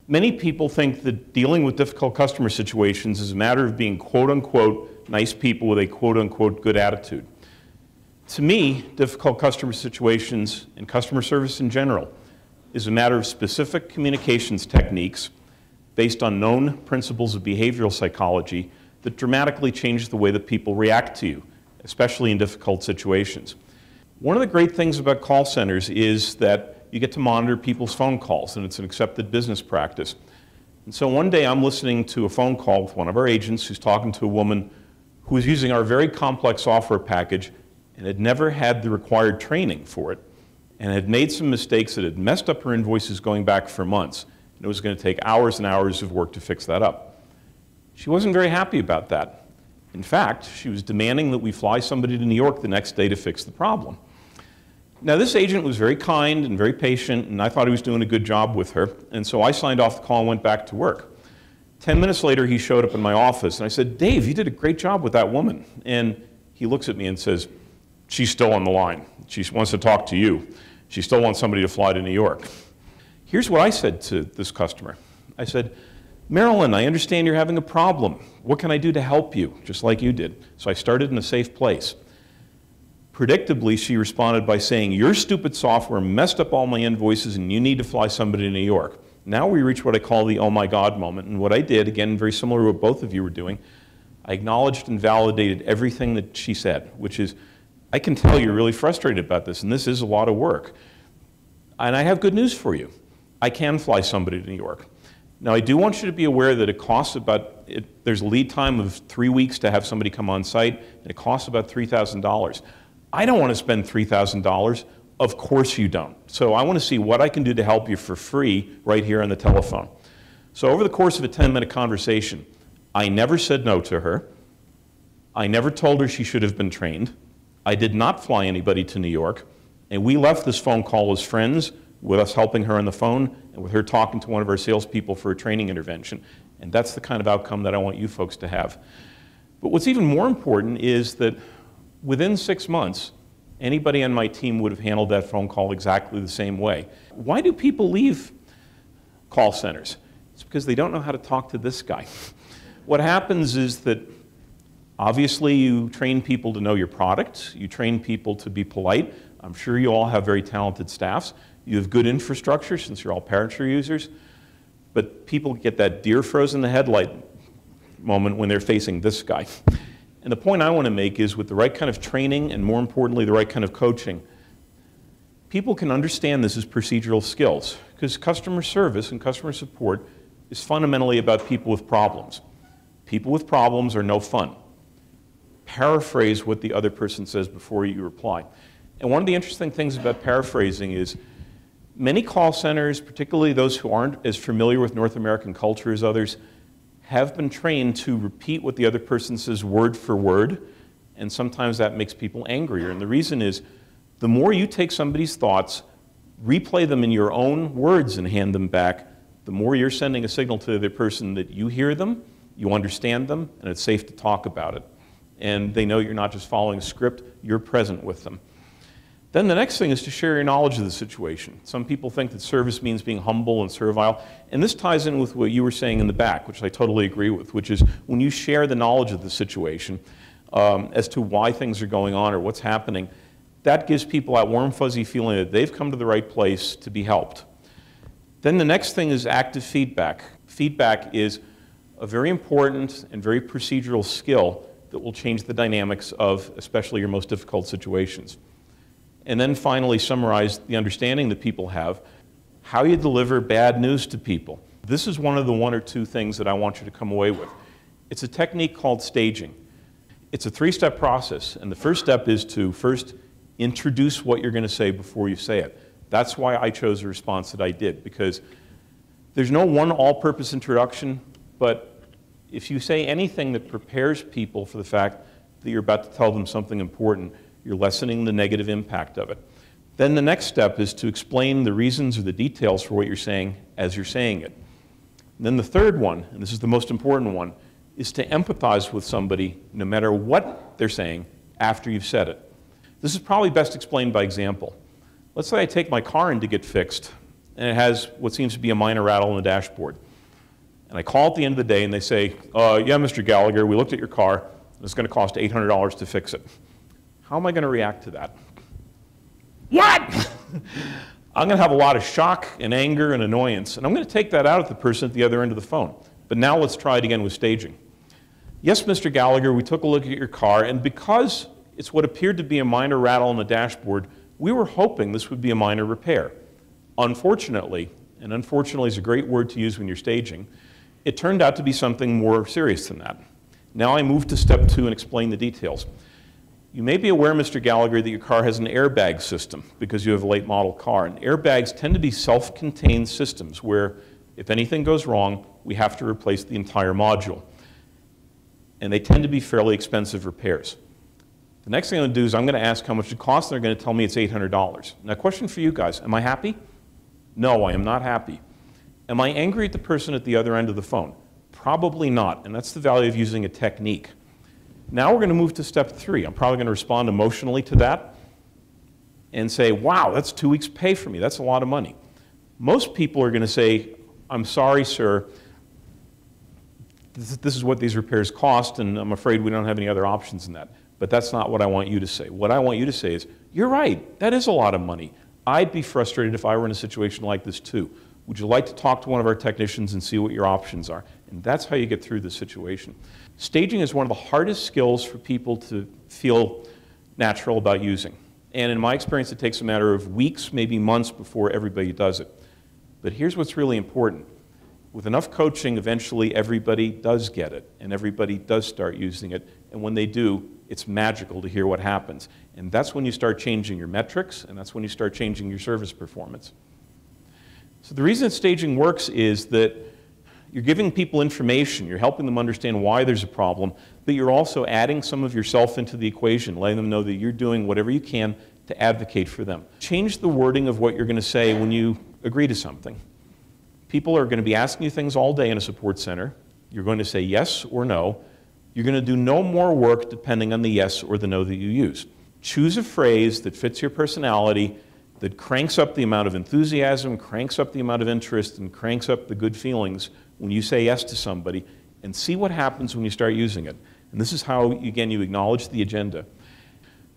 Many people think that dealing with difficult customer situations is a matter of being quote-unquote nice people with a quote-unquote good attitude. To me, difficult customer situations and customer service in general is a matter of specific communications techniques based on known principles of behavioral psychology that dramatically change the way that people react to you, especially in difficult situations. One of the great things about call centers is that you get to monitor people's phone calls, and it's an accepted business practice. And so one day I'm listening to a phone call with one of our agents who's talking to a woman who was using our very complex software package and had never had the required training for it, and had made some mistakes that had messed up her invoices going back for months. And it was going to take hours and hours of work to fix that up. She wasn't very happy about that. In fact, she was demanding that we fly somebody to New York the next day to fix the problem. Now, this agent was very kind and very patient, and I thought he was doing a good job with her, and so I signed off the call and went back to work. 10 minutes later, he showed up in my office, and I said, "Dave, you did a great job with that woman." And he looks at me and says, "She's still on the line. She wants to talk to you. She still wants somebody to fly to New York." Here's what I said to this customer. I said, "Marilyn, I understand you're having a problem. What can I do to help you?" Just like you did. So I started in a safe place. Predictably, she responded by saying, "Your stupid software messed up all my invoices and you need to fly somebody to New York." Now we reach what I call the oh my God moment, and what I did, again, very similar to what both of you were doing, I acknowledged and validated everything that she said, which is, I can tell you're really frustrated about this, and this is a lot of work. And I have good news for you. I can fly somebody to New York. Now, I do want you to be aware that it costs about, there's a lead time of 3 weeks to have somebody come on site, and it costs about $3,000. I don't want to spend $3,000. Of course you don't. So I want to see what I can do to help you for free right here on the telephone. So over the course of a 10-minute conversation, I never said no to her. I never told her she should have been trained. I did not fly anybody to New York. And we left this phone call as friends, with us helping her on the phone and with her talking to one of our salespeople for a training intervention. And that's the kind of outcome that I want you folks to have. But what's even more important is that within 6 months, anybody on my team would have handled that phone call exactly the same way. Why do people leave call centers? It's because they don't know how to talk to this guy. What happens is that obviously you train people to know your product, you train people to be polite. I'm sure you all have very talented staffs. You have good infrastructure since you're all Parachute users, but people get that deer frozen in the headlight moment when they're facing this guy. And the point I want to make is with the right kind of training and more importantly the right kind of coaching, people can understand this as procedural skills because customer service and customer support is fundamentally about people with problems. People with problems are no fun. Paraphrase what the other person says before you reply. And one of the interesting things about paraphrasing is many call centers, particularly those who aren't as familiar with North American culture as others, have been trained to repeat what the other person says word for word, and sometimes that makes people angrier. And the reason is, the more you take somebody's thoughts, replay them in your own words and hand them back, the more you're sending a signal to the other person that you hear them, you understand them, and it's safe to talk about it. And they know you're not just following a script, you're present with them. Then the next thing is to share your knowledge of the situation. Some people think that service means being humble and servile, and this ties in with what you were saying in the back, which I totally agree with, which is when you share the knowledge of the situation as to why things are going on or what's happening, that gives people that warm, fuzzy feeling that they've come to the right place to be helped. Then the next thing is active feedback. Feedback is a very important and very procedural skill that will change the dynamics of especially your most difficult situations. And then finally summarize the understanding that people have, how you deliver bad news to people. This is one of the 1 or 2 things that I want you to come away with. It's a technique called staging. It's a 3-step process, and the first step is to first introduce what you're going to say before you say it. That's why I chose the response that I did, because there's no one all-purpose introduction, but if you say anything that prepares people for the fact that you're about to tell them something important, you're lessening the negative impact of it. Then the next step is to explain the reasons or the details for what you're saying as you're saying it. And then the third one, and this is the most important one, is to empathize with somebody no matter what they're saying after you've said it. This is probably best explained by example. Let's say I take my car in to get fixed, and it has what seems to be a minor rattle in the dashboard. And I call at the end of the day and they say, yeah, Mr. Gallagher, we looked at your car, and it's going to cost $800 to fix it. How am I going to react to that? What? I'm going to have a lot of shock and anger and annoyance, and I'm going to take that out at the person at the other end of the phone. But now let's try it again with staging. Yes, Mr. Gallagher, we took a look at your car, and because it's what appeared to be a minor rattle on the dashboard, we were hoping this would be a minor repair. Unfortunately, and unfortunately is a great word to use when you're staging, it turned out to be something more serious than that. Now I move to step 2 and explain the details. You may be aware, Mr. Gallagher, that your car has an airbag system because you have a late model car. And airbags tend to be self-contained systems where if anything goes wrong, we have to replace the entire module. And they tend to be fairly expensive repairs. The next thing I'm going to do is I'm going to ask how much it costs, and they're going to tell me it's $800. Now, question for you guys, am I happy? No, I am not happy. Am I angry at the person at the other end of the phone? Probably not, and that's the value of using a technique. Now we're going to move to step 3. I'm probably going to respond emotionally to that and say, wow, that's 2 weeks' pay for me. That's a lot of money. Most people are going to say, I'm sorry, sir. This is what these repairs cost, and I'm afraid we don't have any other options than that. But that's not what I want you to say. What I want you to say is, you're right, that is a lot of money. I'd be frustrated if I were in a situation like this too. Would you like to talk to one of our technicians and see what your options are? And that's how you get through the situation. Staging is one of the hardest skills for people to feel natural about using. And in my experience, it takes a matter of weeks, maybe months before everybody does it. But here's what's really important. With enough coaching, eventually everybody does get it, and everybody does start using it. And when they do, it's magical to hear what happens. And that's when you start changing your metrics, and that's when you start changing your service performance. So the reason that staging works is that you're giving people information, you're helping them understand why there's a problem, but you're also adding some of yourself into the equation, letting them know that you're doing whatever you can to advocate for them. Change the wording of what you're going to say when you agree to something. People are going to be asking you things all day in a support center. You're going to say yes or no. You're going to do no more work depending on the yes or the no that you use. Choose a phrase that fits your personality, that cranks up the amount of enthusiasm, cranks up the amount of interest, and cranks up the good feelings when you say yes to somebody, and see what happens when you start using it. And this is how, again, you acknowledge the agenda.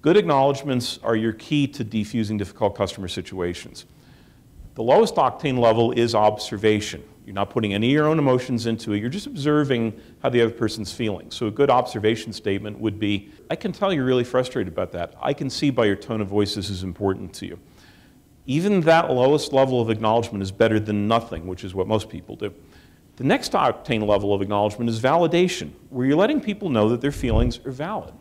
Good acknowledgments are your key to defusing difficult customer situations. The lowest octane level is observation. You're not putting any of your own emotions into it. You're just observing how the other person's feeling. So a good observation statement would be, I can tell you're really frustrated about that. I can see by your tone of voice this is important to you. Even that lowest level of acknowledgement is better than nothing, which is what most people do. The next octane level of acknowledgement is validation, where you're letting people know that their feelings are valid.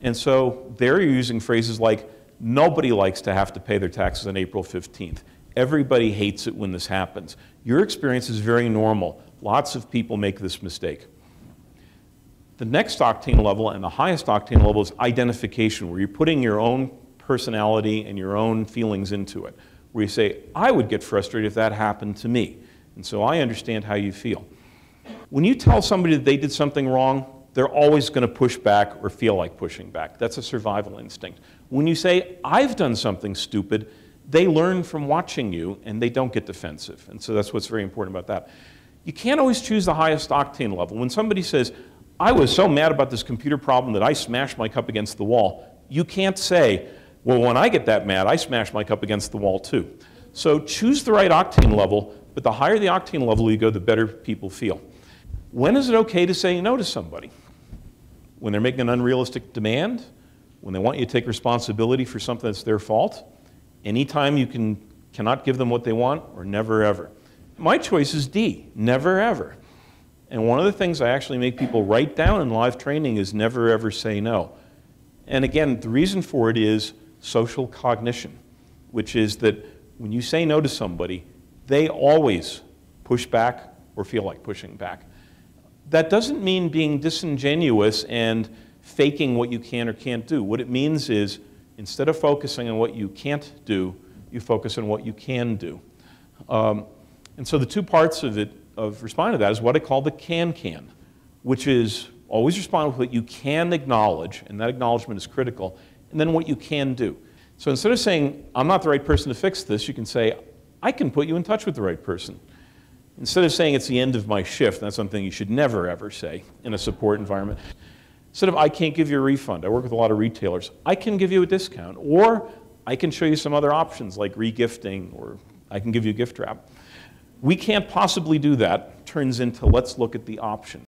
And so there you're using phrases like, nobody likes to have to pay their taxes on April 15th. Everybody hates it when this happens. Your experience is very normal. Lots of people make this mistake. The next octane level and the highest octane level is identification, where you're putting your own personality and your own feelings into it, where you say, I would get frustrated if that happened to me. And so I understand how you feel. When you tell somebody that they did something wrong, they're always going to push back or feel like pushing back. That's a survival instinct. When you say, I've done something stupid, they learn from watching you and they don't get defensive. And so that's what's very important about that. You can't always choose the highest octane level. When somebody says, I was so mad about this computer problem that I smashed my cup against the wall, you can't say, well, when I get that mad, I smash my cup against the wall too. So choose the right octane level, but the higher the octane level you go, the better people feel. When is it okay to say no to somebody? When they're making an unrealistic demand? When they want you to take responsibility for something that's their fault? Anytime you cannot give them what they want, or never ever? My choice is D, never ever. And one of the things I actually make people write down in live training is never ever say no. And again, the reason for it is social cognition, which is that when you say no to somebody, they always push back or feel like pushing back. That doesn't mean being disingenuous and faking what you can or can't do. What it means is, instead of focusing on what you can't do, you focus on what you can do. And so the two parts of it, of responding to that, is what I call the can, which is always respond with what you can acknowledge, and that acknowledgement is critical, and then what you can do. So instead of saying, I'm not the right person to fix this, you can say, I can put you in touch with the right person. Instead of saying it's the end of my shift, that's something you should never ever say in a support environment. Instead of I can't give you a refund, I work with a lot of retailers, I can give you a discount, or I can show you some other options like regifting, or I can give you a gift wrap. We can't possibly do that, turns into let's look at the option.